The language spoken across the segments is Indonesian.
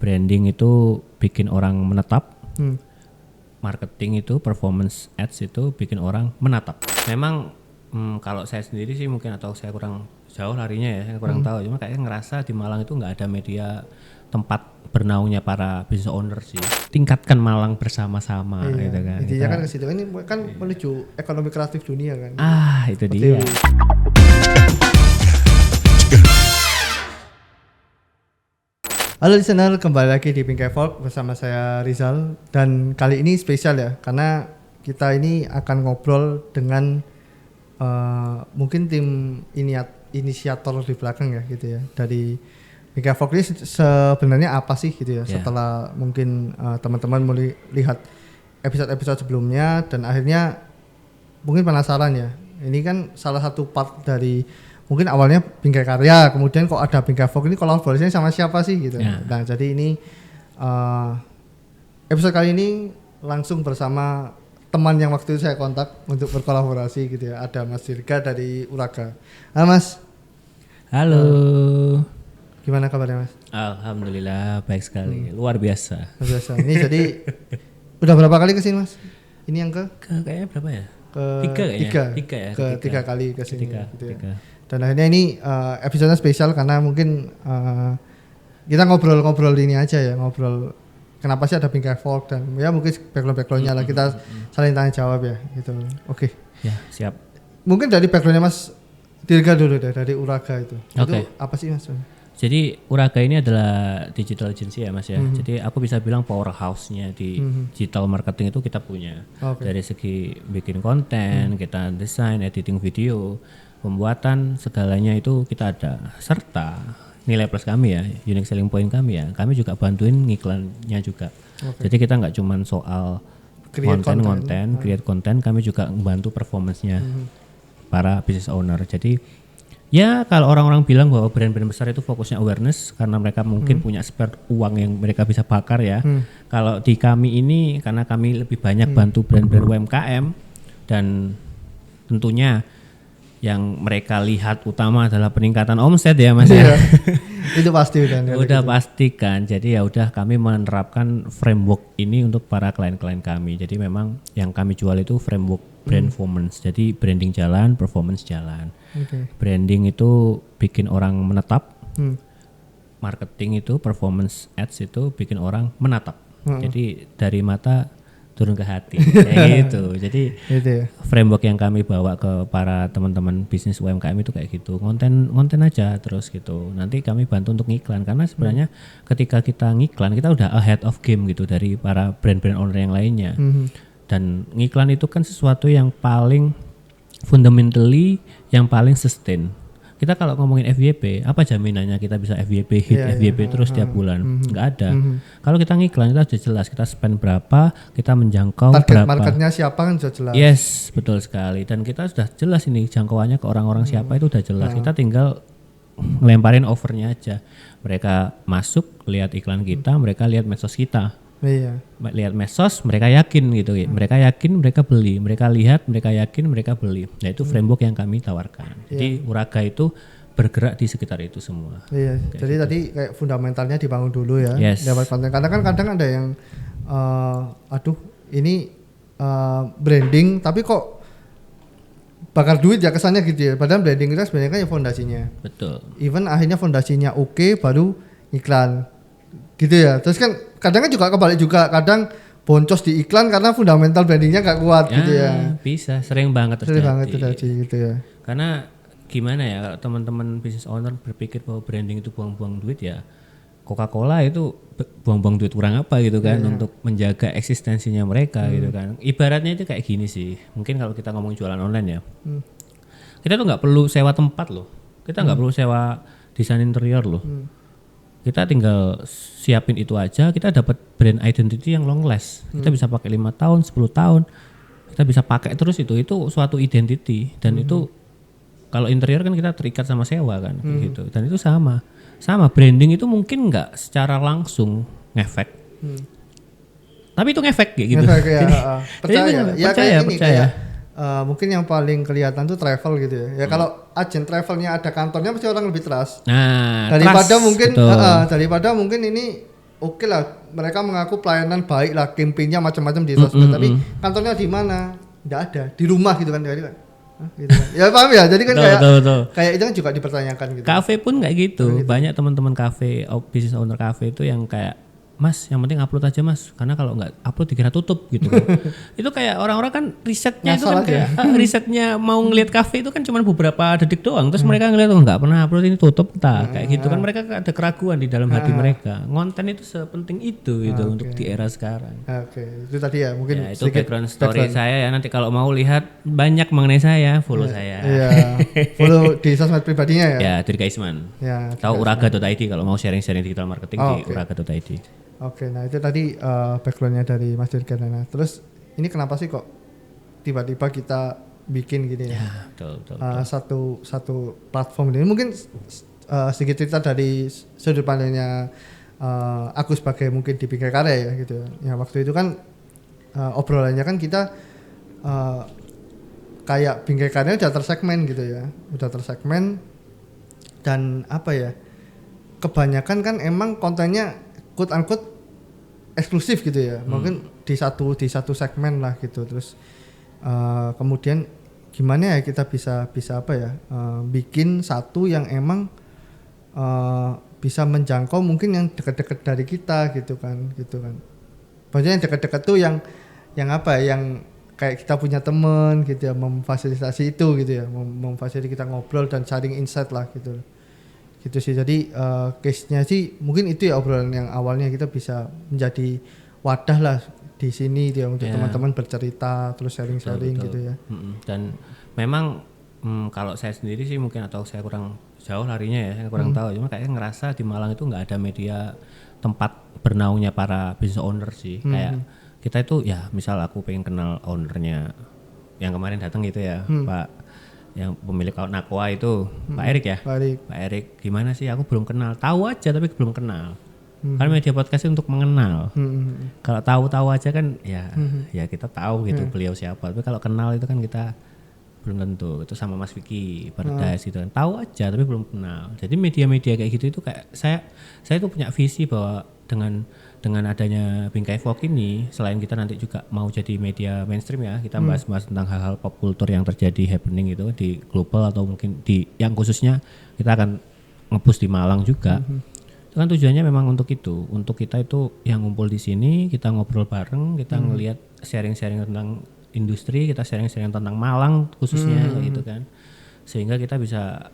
branding itu bikin orang menetap. Marketing itu, performance ads itu bikin orang menatap. Memang kalau saya sendiri sih mungkin atau saya kurang jauh larinya ya, saya kurang tahu. Cuma kayaknya ngerasa di Malang itu nggak ada media tempat bernaungnya para business owner sih. Tingkatkan Malang bersama-sama gitu kan. Intinya kan ke situ. Ini kan menuju ekonomi kreatif dunia kan. Itu dia. Halo listener, kembali lagi di Pink Evolve bersama saya Rizal. Dan kali ini spesial ya, karena kita ini akan ngobrol dengan mungkin tim inisiator di belakang ya gitu ya. Dari Pink Evolve ini sebenarnya apa sih gitu ya, setelah mungkin teman-teman melihat episode-episode sebelumnya dan akhirnya mungkin penasaran ya. Ini kan salah satu part dari mungkin awalnya Bingkai Karya, kemudian kok ada Bingkai Evolve ini kolaborasinya sama siapa sih gitu. Nah jadi ini episode kali ini langsung bersama teman yang waktu itu saya kontak untuk berkolaborasi gitu ya. Ada Mas Dirga dari Uraga. Halo Mas. Halo. Gimana kabarnya Mas? Alhamdulillah baik sekali, luar biasa. Luar biasa. Ini jadi udah berapa kali kesini Mas? Ini yang kayaknya berapa ya? Tiga kali kesini. Gitu ya. Tiga. Dan akhirnya ini episode spesial karena mungkin kita ngobrol-ngobrol ini aja ya, ngobrol kenapa sih ada Bingkai Evolve dan ya mungkin background-backgroundnya lah kita saling tanya jawab ya gitu. Oke. Ya siap. Mungkin dari backgroundnya Mas Dirga dulu deh, dari Uraga itu. Itu apa sih Mas? Jadi Uraga ini adalah digital agency ya Mas ya. Jadi aku bisa bilang powerhouse-nya di digital marketing itu kita punya. Dari segi bikin konten, kita desain, editing video, pembuatan segalanya itu kita ada. Serta nilai plus kami ya, unique selling point kami ya. Kami juga bantuin ngiklannya juga. Jadi kita nggak cuma soal konten, create konten, kami juga membantu performance-nya para business owner. Jadi ya kalau orang-orang bilang bahwa brand-brand besar itu fokusnya awareness karena mereka mungkin punya spare uang yang mereka bisa bakar ya. Kalau di kami ini karena kami lebih banyak bantu brand-brand UMKM dan tentunya yang mereka lihat utama adalah peningkatan omset ya Mas ya. Itu pasti udah gitu. Pasti kan. Jadi ya udah kami menerapkan framework ini untuk para klien-klien kami. Jadi memang yang kami jual itu framework brand performance. Jadi branding jalan, performance jalan. Branding itu bikin orang menetap. Marketing itu, performance ads itu bikin orang menatap. Jadi dari mata turun ke hati kayak gitu. Jadi gitu ya. Framework yang kami bawa ke para teman-teman bisnis UMKM itu kayak gitu. Konten aja terus gitu. Nanti kami bantu untuk ngiklan karena sebenarnya ketika kita ngiklan kita udah ahead of game gitu dari para brand-brand owner yang lainnya. Dan ngiklan itu kan sesuatu yang paling fundamentally, yang paling sustain. Kita kalau ngomongin FYP, apa jaminannya kita bisa FYP hit FYP terus tiap bulan? Nggak ada. Kalau kita ngiklan kita sudah jelas kita spend berapa, kita menjangkau target berapa. Marketnya siapa kan sudah jelas. Yes, betul sekali. Dan kita sudah jelas ini jangkauannya ke orang-orang siapa itu udah jelas. Kita tinggal ngelemparin offernya aja. Mereka masuk, lihat iklan kita, mereka lihat medsos kita. Lihat medsos, mereka yakin gitu ya. Mereka yakin, mereka beli. Mereka lihat, mereka yakin, mereka beli. Nah itu framework yang kami tawarkan. Jadi Uraga itu bergerak di sekitar itu semua. Jadi gitu. Tadi kayak fundamentalnya dibangun dulu ya. Dapat konten. Karena kan kadang ada yang, ini branding, tapi kok bakar duit ya kesannya gitu ya. Padahal branding kita sebenarnya kan ya fondasinya. Betul. Even akhirnya fondasinya oke, baru iklan. Gitu ya. Terus kan kadang kan juga kebalik juga, kadang boncos di iklan karena fundamental brandingnya gak kuat gitu ya. Bisa, sering banget terjadi gitu ya. Karena gimana ya kalau teman-teman business owner berpikir bahwa branding itu buang-buang duit ya, Coca-Cola itu buang-buang duit kurang apa gitu kan untuk menjaga eksistensinya mereka gitu kan. Ibaratnya itu kayak gini sih. Mungkin kalau kita ngomong jualan online ya, kita tuh nggak perlu sewa tempat loh. Kita nggak perlu sewa desain interior loh. Kita tinggal siapin itu aja, kita dapat brand identity yang long last. Kita bisa pakai 5 tahun, 10 tahun. Kita bisa pakai terus itu suatu identity dan itu kalau interior kan kita terikat sama sewa kan gitu. Dan itu sama branding itu mungkin nggak secara langsung ngefek. Tapi itu ngefek kayak gitu. Ngefek ya. Percaya. Mungkin yang paling kelihatan tuh travel gitu ya. Ya kalau agen travelnya ada kantornya pasti orang lebih trust. Nah, daripada trust, mungkin ini oke lah, mereka mengaku pelayanan baik lah, campaignnya macam-macam di sosmed, tapi kantornya di mana? Nggak ada, di rumah gitu kan. Gitu kan. Gitu kan. Ya paham ya, jadi kan betul. Kayak itu kan juga dipertanyakan gitu. Kafe pun kayak gitu. Banyak teman-teman kafe, business owner kafe itu yang kayak, Mas, yang penting upload aja Mas, karena kalau nggak upload dikira tutup gitu kan. Itu kayak orang-orang kan risetnya itu kan kayak risetnya mau ngelihat kafe itu kan cuma beberapa detik doang, terus mereka ngelihat nggak pernah upload ini tutup, kayak gitu kan, mereka ada keraguan di dalam hati mereka. Konten itu sepenting itu gitu untuk di era sekarang. Oke, itu tadi ya mungkin ya, itu background story saya ya. Nanti kalau mau lihat banyak mengenai saya, follow saya. Iya, follow di sosmed pribadinya ya. Ya, Dirga Isman. Ya, tahu uraga.id kalau mau sharing-sharing digital marketing di uraga.id. Oke, nah itu tadi backgroundnya dari Mas Dirga. Nah, terus ini kenapa sih kok tiba-tiba kita bikin gini ya? Betul. Satu platform ini mungkin sedikit cerita dari sudut pandangnya aku sebagai mungkin di Bingkai Karya ya gitu. Ya waktu itu kan obrolannya kan kita kayak Bingkai Karya udah tersegmen gitu ya, dan apa ya? Kebanyakan kan emang kontennya quote unquote eksklusif gitu ya, mungkin di satu segmen lah gitu. Terus kemudian gimana ya kita bisa apa ya, bikin satu yang emang bisa menjangkau mungkin yang dekat-dekat dari kita gitu kan. Maksudnya yang dekat-dekat tuh yang apa ya, yang kayak kita punya temen gitu ya, memfasilitasi itu gitu ya, memfasilitasi kita ngobrol dan sharing insight lah gitu sih. Jadi case-nya sih mungkin itu ya, obrolan yang awalnya kita bisa menjadi wadah lah di sini dia untuk teman-teman bercerita terus sharing-sharing gitu ya. Dan memang kalau saya sendiri sih mungkin, atau saya kurang jauh larinya ya, saya kurang tahu, cuma kayaknya ngerasa di Malang itu nggak ada media tempat bernaungnya para business owner sih. Kayak kita itu ya, misal aku pengen kenal ownernya yang kemarin datang gitu ya, Pak yang pemilik Nakwa itu, Pak Erik ya. Pak Erik gimana sih, aku belum kenal, tahu aja tapi belum kenal. Karena media podcast itu untuk mengenal. Kalau tahu aja kan ya kita tahu gitu beliau siapa, tapi kalau kenal itu kan kita belum tentu. Itu sama Mas Vicky Paradise gitu kan, tahu aja tapi belum kenal. Jadi media-media kayak gitu itu kayak saya itu punya visi bahwa dengan adanya Bingkai Vlog ini, selain kita nanti juga mau jadi media mainstream ya, kita bahas-bahas tentang hal-hal pop culture yang terjadi happening itu di global, atau mungkin di yang khususnya kita akan nge-push di Malang juga. Itu kan tujuannya memang untuk itu, untuk kita itu yang ngumpul di sini, kita ngobrol bareng, kita ngelihat sharing-sharing tentang industri, kita sharing-sharing tentang Malang khususnya kayak gitu kan. Sehingga kita bisa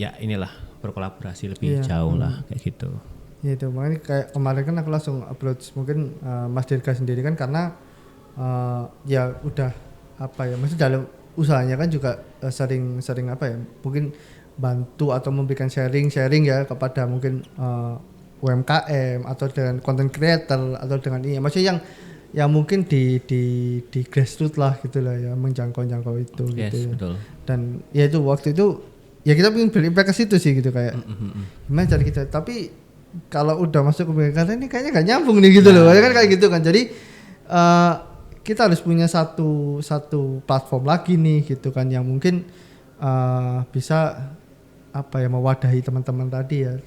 ya inilah berkolaborasi lebih jauh lah kayak gitu. Ya itu makanya kayak kemarin kan aku langsung approach mungkin Mas Dirga sendiri kan, karena ya udah apa ya, maksudnya dalam usahanya kan juga sering apa ya, mungkin bantu atau memberikan sharing ya kepada mungkin UMKM atau dengan content creator atau dengan ini, maksudnya yang mungkin di grassroots lah gitulah ya, menjangkau itu gitu ya. Betul. Dan ya itu waktu itu ya kita ingin berimpact ke situ sih gitu, kayak gimana cara kita, tapi kalau udah masuk ke Bingkai ini kayaknya gak nyambung nih gitu loh, kan kayak gitu kan. Jadi kita harus punya satu platform lagi nih gitu kan, yang mungkin bisa apa ya, mewadahi teman-teman tadi ya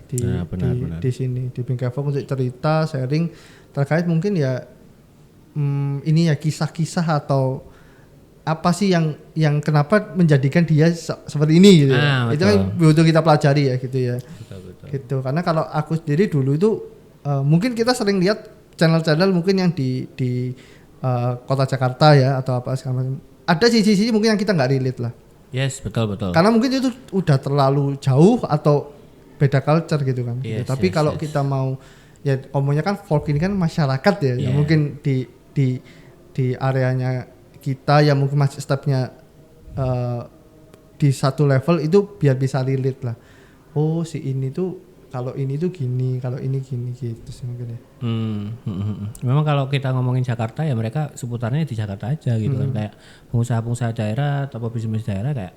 di sini di Bingkai Vlog untuk cerita sharing terkait mungkin ya ini ya, kisah-kisah atau apa sih yang kenapa menjadikan dia seperti ini gitu ya. Itu kan butuh kita pelajari ya gitu ya. Betul. Gitu. Karena kalau aku sendiri dulu itu mungkin kita sering lihat channel-channel mungkin yang di kota Jakarta ya atau apa segala macam. Ada sisi-sisi mungkin yang kita nggak relate lah. Yes, betul. Karena mungkin itu udah terlalu jauh atau beda culture gitu kan. Yes, Tapi kalau kita mau ya, ngomongnya kan folk ini kan masyarakat ya, yang mungkin di areanya kita yang mungkin masih stepnya di satu level itu biar bisa relate lah. Oh si ini tuh kalau ini tuh gini, kalau ini gini gitu sih mungkin ya. Memang kalau kita ngomongin Jakarta ya mereka seputarnya di Jakarta aja gitu kan, kayak pengusaha-pengusaha daerah atau bisnis daerah kayak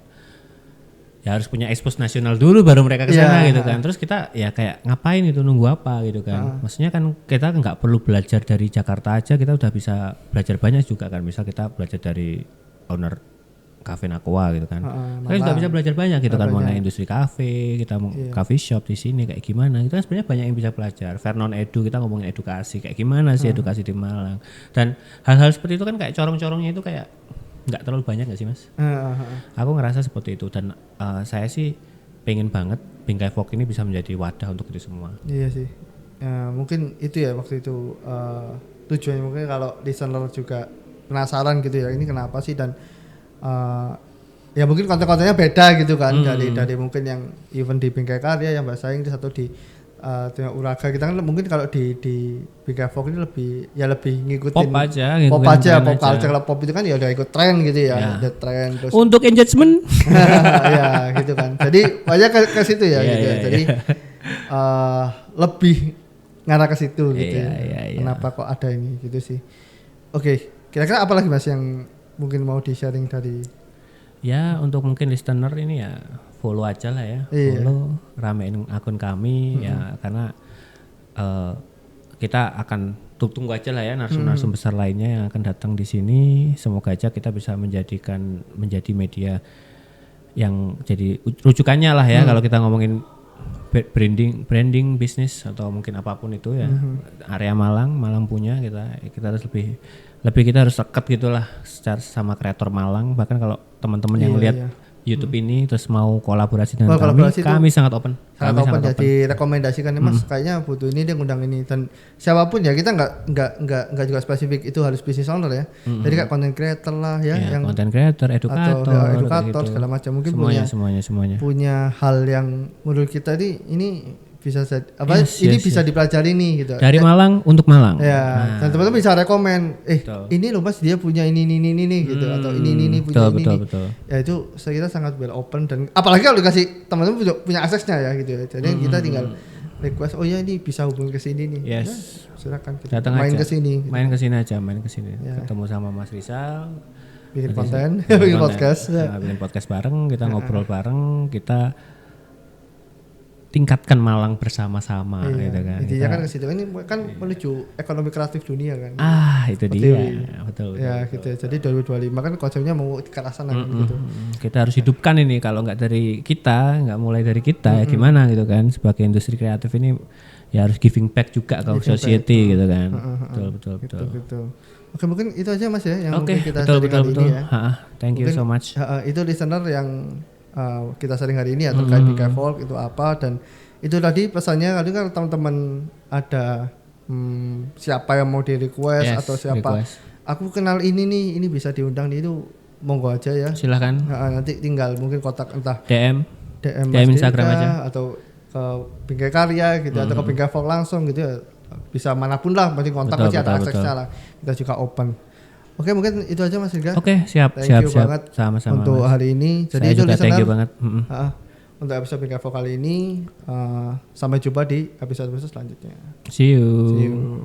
ya harus punya expose nasional dulu baru mereka ke sana gitu kan. Terus kita ya kayak ngapain itu, nunggu apa gitu kan. Maksudnya kan kita nggak perlu belajar dari Jakarta aja, kita udah bisa belajar banyak juga kan. Misal kita belajar dari owner Cafe Aqua gitu kan. Kalian juga bisa belajar banyak gitu kan, mengenai industri kafe, kita mau coffee shop di sini kayak gimana. Itu kan sebenarnya banyak yang bisa belajar. Vernon Edu, kita ngomongin edukasi kayak gimana sih edukasi di Malang. Dan hal-hal seperti itu kan kayak corong-corongnya itu kayak nggak terlalu banyak nggak sih Mas? Aku ngerasa seperti itu dan saya sih pengen banget Bingkai Folk ini bisa menjadi wadah untuk itu semua. Iya sih. Mungkin itu ya waktu itu tujuannya, mungkin kalau listener juga penasaran gitu ya, ini kenapa sih, dan ya mungkin konten-kontennya beda gitu kan dari mungkin yang event di Bingkai Karya yang bahasa Inggris atau di Uraga. Kita kan mungkin kalau di Bingkai Folk ini lebih ngikutin pop aja, pop culture. Kalau pop itu kan ya udah ikut tren gitu ya, udah tren terus untuk engagement ya gitu kan, jadi banyak ke situ ya gitu ya. Jadi lebih ngarah ke situ gitu ya. Kenapa kok ada ini gitu sih. Oke, kira-kira apa lagi Mas yang mungkin mau di-sharing dari? Ya untuk mungkin listener ini ya follow aja lah ya, follow, ramein akun kami ya, karena kita akan tunggu aja lah ya narsum-narsum besar lainnya yang akan datang di sini. Semoga aja kita bisa menjadi media yang jadi rujukannya lah ya kalau kita ngomongin branding bisnis atau mungkin apapun itu ya. Area Malang punya, kita harus lebih kita harus dekat gitulah secara sama kreator Malang. Bahkan kalau teman-teman yang lihat YouTube ini terus mau kolaborasi dengan kami sangat open. Sangat open ya, direkomendasikan nih Mas, kayaknya butuh ini, dia ngundang ini, dan siapapun ya, kita nggak juga spesifik itu harus business owner ya. Jadi kayak content creator lah ya, yang content creator, edukator gitu. Segala macam, mungkin semuanya punya hal yang menurut kita ini bisa bisa dipelajari nih gitu. Dari Malang untuk Malang. Ya, dan teman-teman bisa rekomen, ini loh Mas, dia punya ini gitu, atau ini punya betul. Ya itu saya kira sangat well open, dan apalagi kalau dikasih teman-teman punya aksesnya ya gitu ya. Jadi kita tinggal request, oh ya ini bisa hubungi ke sini nih. Yes. Ya, silakan kita main ke sini. Gitu. Main ke sini aja. Ya. Ketemu sama Mas Rizal, bikin konten, bikin podcast. Bikin podcast bareng, kita ngobrol bareng, kita tingkatkan Malang bersama-sama gitu kan. Intinya kan ke situ, ini kan menuju ekonomi kreatif dunia kan. Itu dia. Betul. Ya gitu ya. Jadi 2025 kan konsepnya mau ke arah sana gitu. Kita harus hidupkan ini, kalau nggak dari kita, nggak mulai dari kita ya gimana gitu kan. Sebagai industri kreatif ini ya harus giving back juga ke society gitu kan. Betul. Gitu. Oke, mungkin itu aja Mas ya yang mungkin kita sharing hari ini ya. Thank you so much. Itu listener yang kita sharing hari ini, atau Bingkai Folk itu apa, dan itu tadi pesannya tadi kan teman-teman ada siapa yang mau di request atau siapa aku kenal ini nih, ini bisa diundang nih, itu monggo aja ya, silahkan. Nanti tinggal mungkin kontak entah DM Instagram aja, atau ke Bingkai Karya gitu, atau ke Bingkai Folk langsung gitu ya, bisa manapun lah, penting kontak aja, ada aksesnya lah, kita juga open. Oke, mungkin itu aja Mas Riga. Oke, siap. Banget sama-sama untuk Mas. hari ini. Jadi saya itu juga thank you banget. Untuk episode Bingkai Folk kali ini, sampai jumpa di episode selanjutnya. See you.